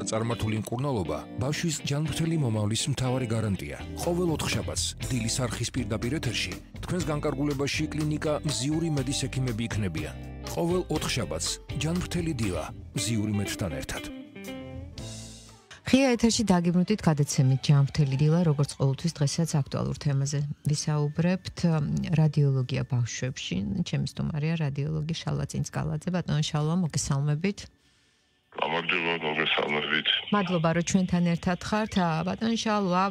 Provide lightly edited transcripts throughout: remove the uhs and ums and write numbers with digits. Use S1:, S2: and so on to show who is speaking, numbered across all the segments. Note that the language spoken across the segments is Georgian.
S1: წარმართული მკურნალობა ბავშვის ჯანმრთელი მომავლის მთავარი გარანტია. ყოველ ოთხშაბათს დილის არხის პირდაპირ ეთერში თქვენს განკარგულებაში კლინიკა მზიური მედის ექიმები იქნებიან. ყოველ ოთხშაბათს ჯანმრთელი დილა მზიური მედთან ერთად.
S2: ღია ეთერში დაგიბრუნდით გადაცემით ჯანმრთელი დილა, როგორც ყოველთვის დღესაც აქტუალურ თემაზე ვისაუბრებთ რადიოლოგია ბავშვებში. ჩემი სტუმარია რადიოლოგი შალვა წინსკალაძე. ბატონო შალვა, მოგესალმებით. მადლობა რომ ჩვენთან ერთად ხართ. ბატონო შალვა,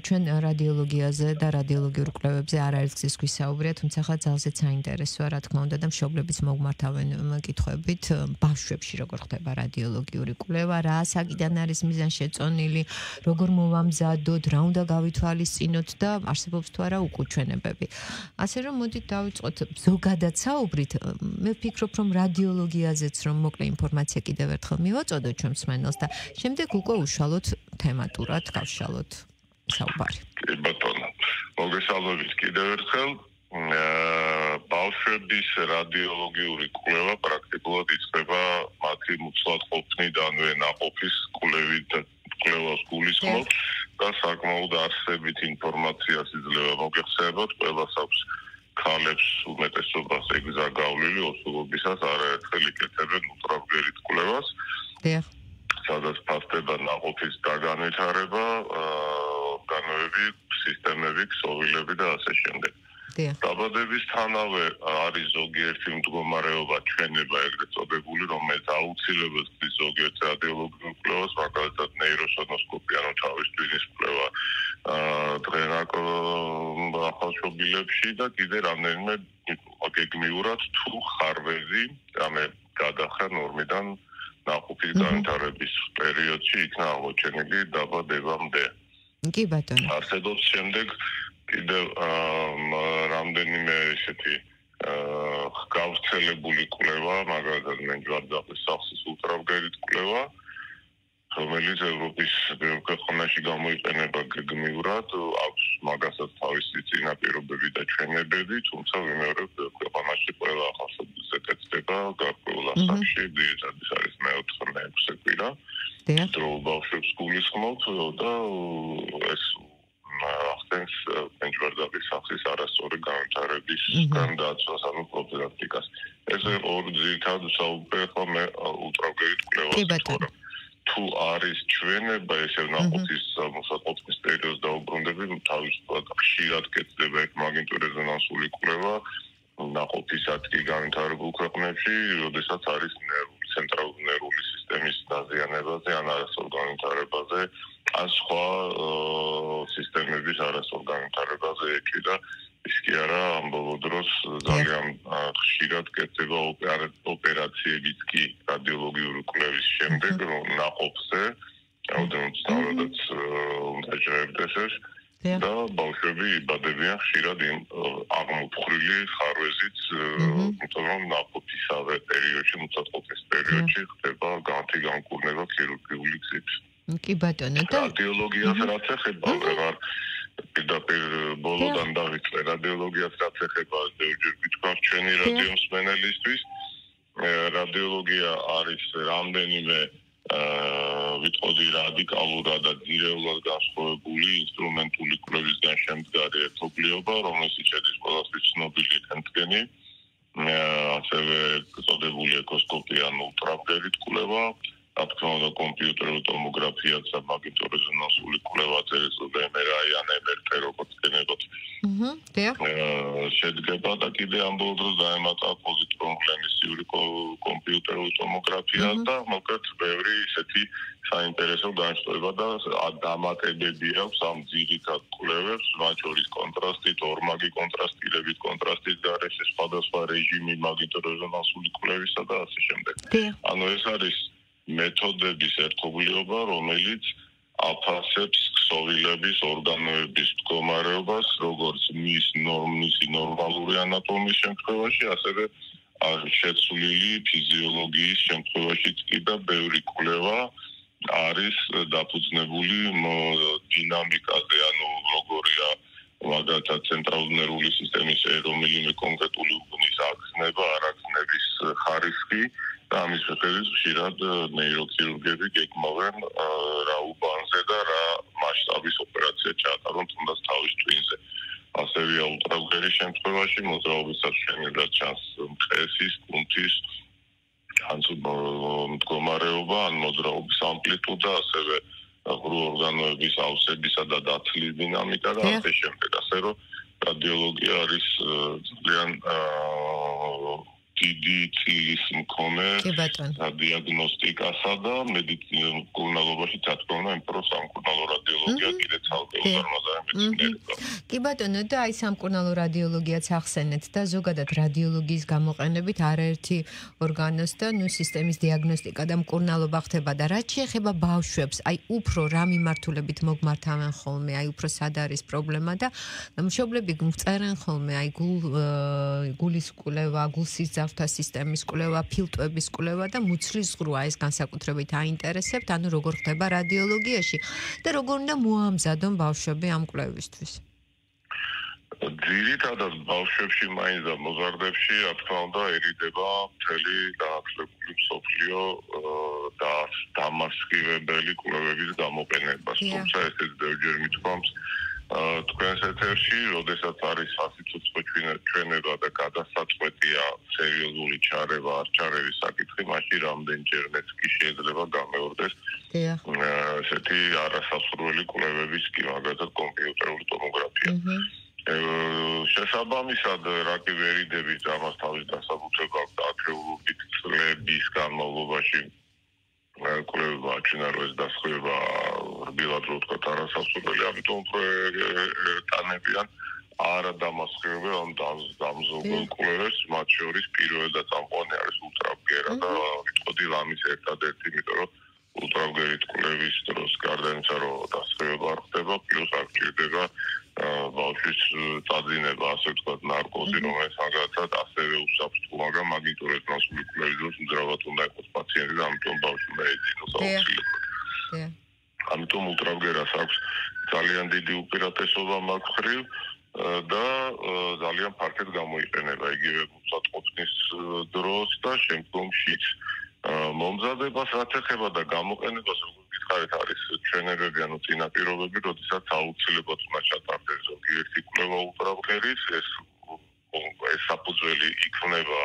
S2: ჩვენ რადიოლოგიაზე და რადიოლოგიურ კვლევებზე არაერთგზის გვისაუბრია, თუმცა ხა ძალზედ საინტერესოა, რა თქმა უნდა და მშობლებიც მოგმართავენ კითხვებით ბავშვებში როგორ ხდება რადიოლოგიური კვლევა, რა საკიდან არის მიზანშეწონილი, როგორ მოვამზადოთ, რა უნდა გავითვალისწინოთ და არსებობს თუ არა უკუჩვენებები. ასე რომ მოდით დავიწყოთ ზოგადად საუბრით. მე ვფიქრობ რომ რადიოლოგიაზეც რომ მოკლე ინფორმაცია კიდევ ერთხელ მივაწოდოთ ჩვენს მსმენელს და შემდეგ უკვე უშუალოდ თემატურად გავშალოთ საუბარი.
S3: კი ბატონო, მოგესალმებით კიდევ ერთხელ. ბავშვების რადიოლოგიური კვლევა პრაქტიკულად იწყება მათი მუცლად ყოფნიდანვე ნაყოფის კვლევით კვლევას გულისხმობს და საკმაოდ არსებით ინფორმაციას იძლევა მოგეხსენებათ, ყველას აქვს ქალებს უმეტესობას ეგზა გავლილი ოსურობისას არაერთხელ იკეთებენ ულტრავგერით კვლევას. სადაც ფასდება ნაყოფის დაგანვითარება, ორგანოები, სისტემები, ქსოვილები და ასე შემდეგ. დაბადებისთანავე არის ზოგიერთი მდგომარეობა ჩვენება ეგრეთ წოდებული, რომელიც აუცილებლად ხდის ზოგიერთ რადიოლოგიურ კვლევას, მაგალითად ნეიროსონოსკოპია, ანუ თავის ტვინის კვლევა ახალშობილებში და კიდე რამდენიმე გეგმიურად თუ ხარვეზი, რამე გადახრა ნორმიდან ნაყოფის განვითარების პერიოდში იქნა აღმოჩენილი დაბადებამდე.
S2: კი ბატონო.
S3: არსებობს შემდეგ კიდევ რამდენიმე ესეთი გავრცელებული კვლევა, მაგალითად მენჯვარდაყის სახსის ულტრავგერით კვლევა, რომელიც ევროპის ქვეყანაში გამოიყენება გეგმიურად, აქვს მაგასაც თავისი წინაპირობები და ჩვენებები, თუმცა ვიმეორებ ქვეყანაში ყველა ახალშობილს ეკეთდება გარკვეულ ასაკში, დიეტადის არის მე-4-მე-6 კვირა. დროულ ბავშვებს გულისხმობთ და ეს ახდენს მენჯვარდაყის სახსის არასწორი განვითარებისგან დაცვას, ანუ პროფილაქტიკას. ეს ორი ძირითად საუბარი ხო მე ულტრავგერით კვლევას. თუ არის ჩვენება, ესე ნაყოფის მოსაყოფის პერიოდს დაუბრუნდები, თავისუფლად ხშირად კეთდება მაგნიტური რეზონანსული კვლევა ნაყოფის ატკი განვითარებულ ქვეყნებში, როდესაც არის ცენტრალური ნერვული სისტემის დაზიანებაზე, ან არასწორ განვითარებაზე, ან სხვა სისტემების არასწორ განვითარებაზე ეჭვი და ის კი არა ამ ბოლო დროს ძალიან ხშირად კეთდება ოპერაციებიც კი რადიოლოგიური კვლევის შემდეგ, რომ ნაყოფზე რაოდენობით უნდა ჟღერდეს ეს და ბავშვები იბადებიან ხშირად იმ აღმოფხრილი ხარვეზით, იმიტომ რომ ნაყოფისავე პერიოდში, მუცადყოფის პერიოდში ხდება განმკურნება ქირურგიული გზით.
S2: კი ბატონო და
S3: რადიოლოგიას რაც ეხება ვეღარ პირდაპირ ბოლოდან დავიწყე რადიოლოგიას რაც ეხება ზოგჯერ გითხრათ ჩვენი რადიო მსმენელისთვის რადიოლოგია არის რამდენიმე ვიტყოდი რადიკალურად და ძირეულად განსხვავებული ინსტრუმენტული კვლევისგან შემდგარი ერთობლიობა, რომელსაც შედის ყველასთვის ცნობილი რენტგენი, ასევე წოდებული ეკოსკოპია, ულტრავგერით კვლევა, რა თქმა უნდა კომპიუტერული ტომოგრაფიაც და მაგნიტური რეზონანსული კვლევაც ესწოდა MRI ან MRT როგორც გენებოთ. შედგება და კიდე ამ ბოლო დროს დაემატა პოზიტრონ-ემისიური კომპიუტერული ტომოგრაფია და მოკლედ ბევრი ისეთი საინტერესო განშტოება და დამატებები აქვს ამ ძირითად კვლევებს, მათ შორის კონტრასტით, ორმაგი კონტრასტირებით, კონტრასტის გარეშე სხვადასხვა რეჟიმი მაგნიტური რეზონანსული კვლევისა და ასე შემდეგ. ანუ ეს არის მეთოდების ერთობლიობა, რომელიც აფასებს ქსოვილების, ორგანოების მდგომარეობას, როგორც მისი ნორმალური ანატომიის შემთხვევაში, ასევე შეცვლილი ფიზიოლოგიის შემთხვევაშიც კი და ბევრი კვლევა არის დაფუძნებული დინამიკაზე, ანუ როგორია მაგალითად ცენტრალური ნერვული სისტემის რომელიმე კონკრეტული უბნის აგზნება, არაგზნების ხარისხი და ამის მიხედვით ხშირად ნეიროქირურგები გეკმავენ რა უბანზე და რა მასშტაბის ოპერაცია ჩაატარონ თუნდაც თავის ტვინზე. ასევე ულტრავგერის შემთხვევაში მოძრაობისას შეიძლება ჩანს მყესის, კუნთის ან მდგომარეობა, ან მოძრაობის ამპლიტუდა, ასევე ღრუ ორგანოების ავსებისა და დათლის დინამიკა და ასე შემდეგ. ასე რომ რადიოლოგია არის ძალიან დიდი წილის მქონე დიაგნოსტიკასა და მედიცინის მკურნალობაში თათქმა უფრო სამკურნალო რადიოლოგია კიდე ცალკე უზარმაზარებია.
S2: კი ბატონო, და აი სამკურნალო რადიოლოგიაც ახსენეთ და ზოგადად რადიოლოგიის გამოყენებით არაერთი ორგანოს და სისტემის დიაგნოსტიკა და მკურნალობა ხდება და რაც შეეხება ბავშვებს, აი უფრო რა მიმართულებით მოგმართავენ ხოლმე, აი უფრო სად არის პრობლემა და მშობლები წერენ ხოლმე აი გულის კვლევა, გულსისძაფთა სისტემის კვლევა, ფილტვების კვლევა და მუცლის ზღვრა ეს განსაკუთრებით აინტერესებთ, ანუ როგორ ხდება რადიოლოგიაში და როგორ უნდა მოამზადონ ბავშვები ამ კვლევისთვის.
S3: ძირითადად ბავშვებში მაინც და მოზარდებში, რა თქმა უნდა, ერიდება მთელი დაახლოებული მსოფლიო და დამასხივებელი კვლევების გამოყენებას. თუმცა ესეც ბევრჯერ მithქვამს თქვენს ეთერში, როდესაც არის სასიცოცხლო ჩვენება და გადასაწყვეტია სერიოზული ჩარევა, არ ჩარევის საკითხი, მაშინ რამდენჯერმეც კი შეიძლება გამეორდეს ესეთი არასასურველი კვლევების კი, მაგალითად კომპიუტერული ტომოგრაფია. შესაბამისად, რაკი ვერიდების ამას თავის დასაბუთება აქვს ათეულობით წლების განმავლობაში კვლევა აჩვენა, რომ ეს დასხივება რბილად რო ვთქვათ არასასურველი, ამიტომ უფრო ტანებიან არადამასხივებელ ან დამზოგებელ კვლევებს, მათ შორის პირველი და წამყვანი არის ულტრავგერა და ვიტყოდი ამის ერთადერთი, იმიტომ რომ ულტრავგერით კვლევის დროს გარდა იმისა, რომ დასხივება არ ხდება, პლუს არ ჭირდება ბავშვის წაძინება, ასე ვთქვათ, ნარკოზი, რომელიც მაგალითად ასევე უსაფრთხო, მაგრამ მაგნიტორეზონანსული კვლევის დროს მძრავად უნდა იყოს პაციენტი და ამიტომ ბავშვი უნდა ეძინოს აუცილებლად. ამიტომ ულტრავგერას აქვს ძალიან დიდი უპირატესობა მაგ მხრივ და ძალიან ფართედ გამოიყენება იგივე გულსატყუწნის დროს და შემდგომშიც. მომზადებას რაც ეხება და გამოყენებას, როგორც გითხარით, არის ჩვენებები, ანუ წინაპირობები, როდესაც აუცილებლად უნდა ჩატარდეს ზოგიერთი კვლევა ულტრავგერის, ეს საფუძველი იქნება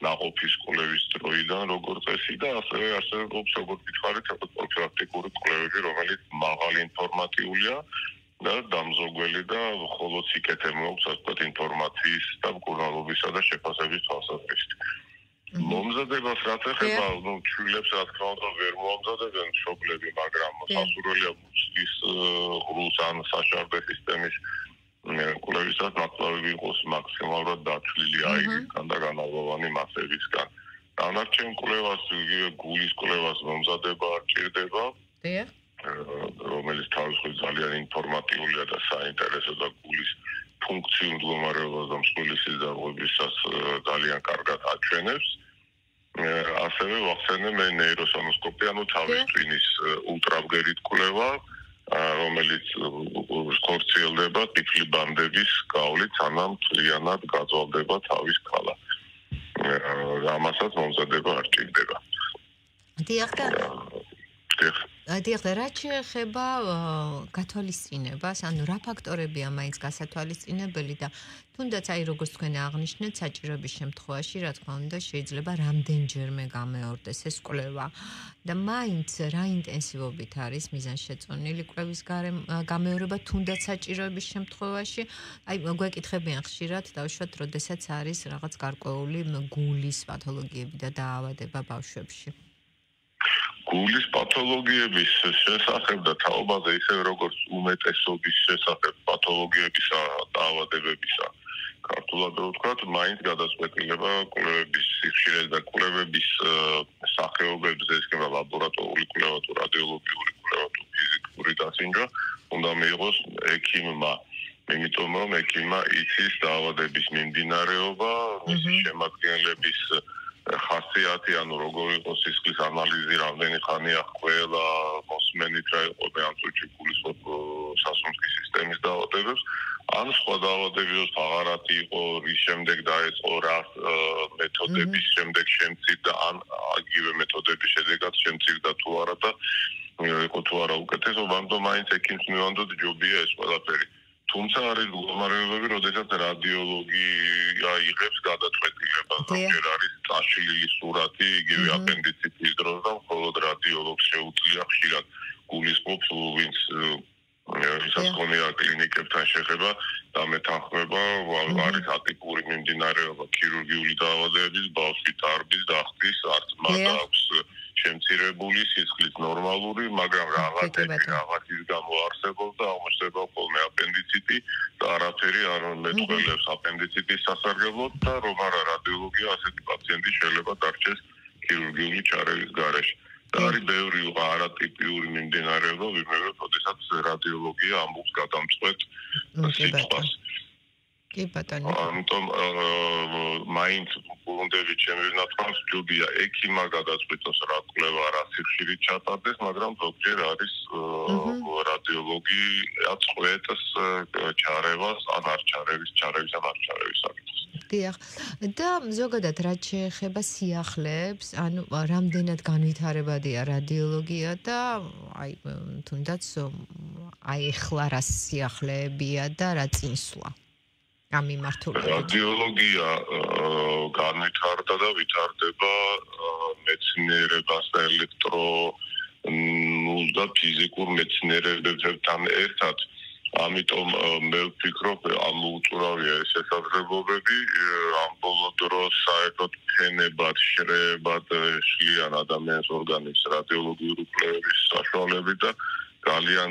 S3: ნაყოფის კვლევის დროიდან, როგორც წესი და ასევე არსებობს, როგორც გითხარით, პროფილაქტიკური კვლევები, რომელიც მაღალი ინფორმატიულია და დამზოგველი და მხოლოდ სიკეთე მოაქვს, ასე ვთქვათ, ინფორმაციის და მკურნალობისა და შეფასების თვალსაზრისით. მომზადებას რაც ეხება, ჩვილებს რა თქმა უნდა ვერ მოამზადებენ მშობლები, მაგრამ სასურველია მუცლის ღრუს ან საშარდე სისტემის კვლევისას ნაკლები იყოს მაქსიმალურად დათვლილი აირისგან და განალოვანი მასებისგან. დანარჩენ კვლევას, იგივე გულის კვლევას მომზადება არ ჭირდება, რომელიც თავისუფლად ძალიან ინფორმატიულია და საინტერესო და გულის ფუნქციურ მდგომარეობას და მსხვილი სიზარღვებისას ძალიან კარგად აჩვენებს. ასევე ვახსენე მე ნეიროსონოსკოპია, ანუ თავის ტვინის ულტრავგერით კვლევა, რომელიც ხორციელდება ტიფლი ბანდების გავლით, სანამ მთლიანად გაძვალდება თავის ქალა. ამასაც მომზადება არ ჭირდება.
S2: დიახ, რაც შეეხება გათვალისწინებას, ანუ რა ფაქტორებია მაინც გასათვალისწინებელი და თუნდაც აი როგორც თქვენ აღნიშნეთ, საჭიროების შემთხვევაში, რა თქმა უნდა, შეიძლება რამდენჯერმე გამეორდეს ეს კვლევა და მაინც რა ინტენსივობით არის მიზანშეწონილი კვლევის გამეორება თუნდაც საჭიროების შემთხვევაში, აი გვეკითხებიან ხშირად, დავუშვათ, როდესაც არის რაღაც გარკვეული გულის პათოლოგიები და დაავადება ბავშვებში.
S3: გულის პათოლოგიების შესახებ და თაობაზე ისე როგორც უმეტესობის შესახებ პათოლოგიებისა, დაავადებებისა, ქართულად რო ვთქვათ, მაინც გადაწყვეტილება კვლევების სიხშირე და კვლევების სახეობებზე, ისქება ლაბორატორიული კვლევა თუ რადიოლოგიური კვლევა თუ ფიზიკური დასინჯვა, უნდა მიიღოს ექიმმა. იმიტომ რომ ექიმმა იცის დაავადების მიმდინარეობა, მისი შემადგენლების ხასიათი, ანუ როგორ იყოს სისხლის ანალიზი, რამდენი ხანია ყველა მოსმენით რა იყო ამ წუთში გულის სასუნთქის სისტემის დაავადებებს, ან სხვა დაავადებებს აღარათი იყო, რის შემდეგ დაეწყო რა მეთოდების შემდეგ შემცირდა, ან აგივე მეთოდების შედეგად შემცირდა თუ არა და იყო თუ არა უკეთესობა, ამიტომ მაინც ექიმს მივანდოთ ჯობია ეს ყველაფერი. თუმცა არის მდგომარეობები, როდესაც რადიოლოგია იღებს გადაწყვეტილებას, ჯერ არის წაშლილი სურათი, იგივე აპენდიციტის დროს და მხოლოდ რადიოლოგს შეუძლია ხშირად გულისხმობს, ვინც ვისაც ქონია კლინიკებთან შეხება და მეთანხმება, არის ატიპური მიმდინარეობა ქირურგიული დაავადებების, ბავშვის დარბის, დახტის, არც მათ აქვს შემცირებული სისხლის ნორმალური, მაგრამ რაღაცის გამო არსებობს და აღმოჩნდება ხოლმე აპენდიციტი და არაფერი არ მეტყველებს აპენდიციტის სასარგებლოდ და რომ არა რადიოლოგია ასეთი პაციენტი შეიძლება დარჩეს ქირურგიული ჩარევის გარეშე. და არის ბევრი არატიპიური მიმდინარეობა, ვიმეორებ, როდესაც რადიოლოგია ამბობს გადამწყვეტ სიტყვას.
S2: კი ბატონო.
S3: ამიტომ მაინც უნდები ჩემი ნათქვამს ჯობია ექიმა გადაწყვიტოს რა კვლევა რა სიხშირით ჩატარდეს, მაგრამ ზოგჯერ არის რადიოლოგი აწყვეტს ჩარევას ან არ ჩარევის საკითხს.
S2: დიახ. და ზოგადად რაც შეეხება სიახლეებს, ანუ რამდენად განვითარებადია რადიოლოგია და აი თუნდაც აი ახლა რა სიახლეებია და რა წინსვლა.
S3: რადიოლოგია განვითარდა და ვითარდება მეცნიერებას და და ფიზიკურ მეცნიერებებთან ერთად. ამიტომ მე ვფიქრობ, ამ უწურავია ეს შესაძლებლობები, ამ ბოლო დროს საერთოდ ფენებად, შრეებად შლიან ადამიანის ორგანიზმს რადიოლოგიური კვლევების საშუალებით და ძალიან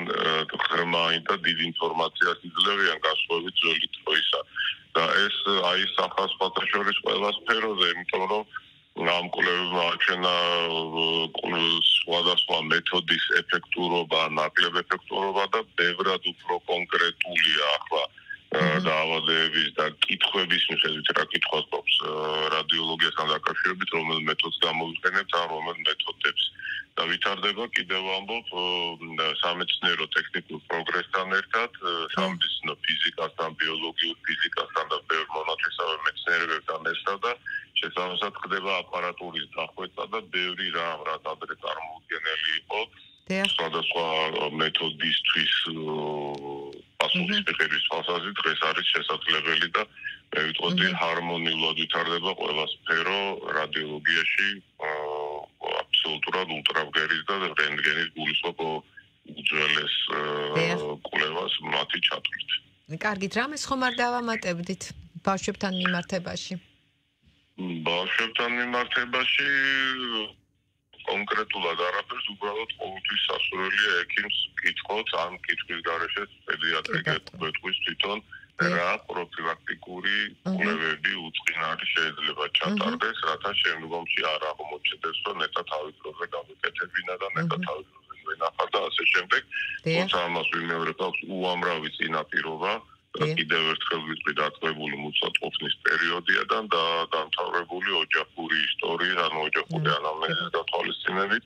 S3: ღრმა და დიდი ინფორმაციას იძლევიან განსხვავებით ძველი დროისა. და ეს აი სახასხვათა შორის ყველა სფეროზე, იმიტომ რომ ამ კვლევებმა აჩვენა სხვადასხვა მეთოდის ეფექტურობა, ნაკლებ ეფექტურობა და ბევრად უფრო კონკრეტულია ახლა დაავადებების და კითხვების მიხედვით რა კითხვას გვაქვს რადიოლოგიასთან დაკავშირებით, რომელ მეთოდს გამოვიყენებთ ან რომელ მეთოდებს. და ვითარდება კიდევ ამბობ სამეცნიერო ტექნიკურ პროგრესთან ერთად, სამედიცინო ფიზიკასთან, ბიოლოგიურ ფიზიკასთან და ბევრ მონათესავე მეცნიერებებთან ერთად და შესაბამისად ხდება აპარატურის დახვეწა და ბევრი რამ, რაც ადრე წარმოუდგენელი იყო, სხვადასხვა მეთოდისთვის პასუხის მიღების თვალსაზრისით დღეს არის შესაძლებელი და მე ვიტყოდი ჰარმონიულად ვითარდება ყველა სფერო რადიოლოგიაში აბსოლუტურად ულტრავგერის და რენტგენის გულისხმობა უძველეს კვლევას მათი ჩათვლით.
S2: კარგით, რამეს ხომ არ დავამატებდით ბავშვებთან მიმართებაში?
S3: ბავშვებთან მიმართებაში კონკრეტულად არაფერს, უბრალოდ ყოველთვის სასურველია ექიმს კითხოთ, ამ კითხვის გარეშე პედიატრი გეტყვის თვითონ რა პროფილაქტიკური კვლევები უწყინარი შეიძლება ჩატარდეს, რათა შემდგომში არ აღმოჩნდეს, რომ ნეტა თავის დროზე გამიკეთებინა და ნეტა თავის დროზე ვენახა და ასე შემდეგ. თუმცა ამას ვიმეორებ, აქვს უამრავი წინაპირობა. კიდევ ერთხელ ვიტყვი დატყვევებული მუცლაწყობნის პერიოდიდან და დამთავრებული ოჯახური ისტორია, ანუ ოჯახური ანამნეზის გათვალისწინებით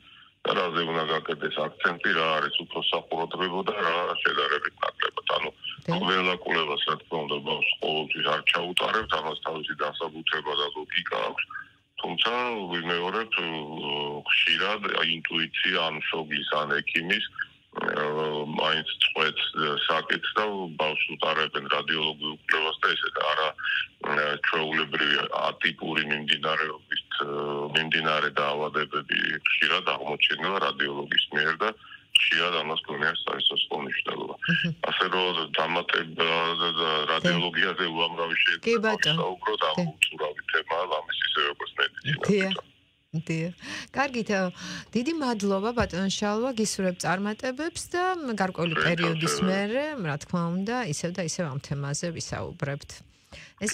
S3: და რაზე უნდა გაკეთდეს აქცენტი, რა არის უფრო სახუროთმებო და რა შედარებით ნაკლებად. ანუ ყველა კვლევას რა თქმა უნდა ბავშვს ყოველთვის არ ჩაუტარებთ, ამას თავისი დასაბუთება და ლოგიკა აქვს. თუმცა ვიმეორებ, ხშირად ინტუიცია ან მშობლის ან ექიმის მაინც წყვეტს საკითხს და ბავშვს უტარებენ რადიოლოგიურ კვლევას და ესეთ არა ჩვეულებრივი ატიპური მიმდინარე დაავადებები ხშირად აღმოჩნდება რადიოლოგის მიერ და ხშირად ამას ქონია საერთო მნიშვნელობა. ასე რომ დამატება რადიოლოგიაზე უამრავი შეიძლება საუბროთ, ამ უწურავი თემაა, ამის ისე როგორც მედიცინა.
S2: დიახ. კარგით, დიდი მადლობა ბატონ შალვა, გისურვებ წარმატებებს და გარკვეული პერიოდის მერე, რა თქმა უნდა, ისევ და ისევ ამ თემაზე ვისაუბრებთ. ეს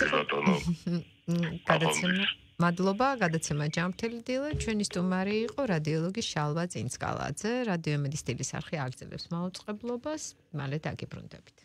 S2: გადაცემა მადლობა, გადაცემა ჯანმრთელი დილა, ჩვენი სტუმარი იყო რადიოლოგი შალვა წინსკალაძე, რადიომედის დილის არხი აგრძელებს მაუწყებლობას, მალე დაგიბრუნდებით.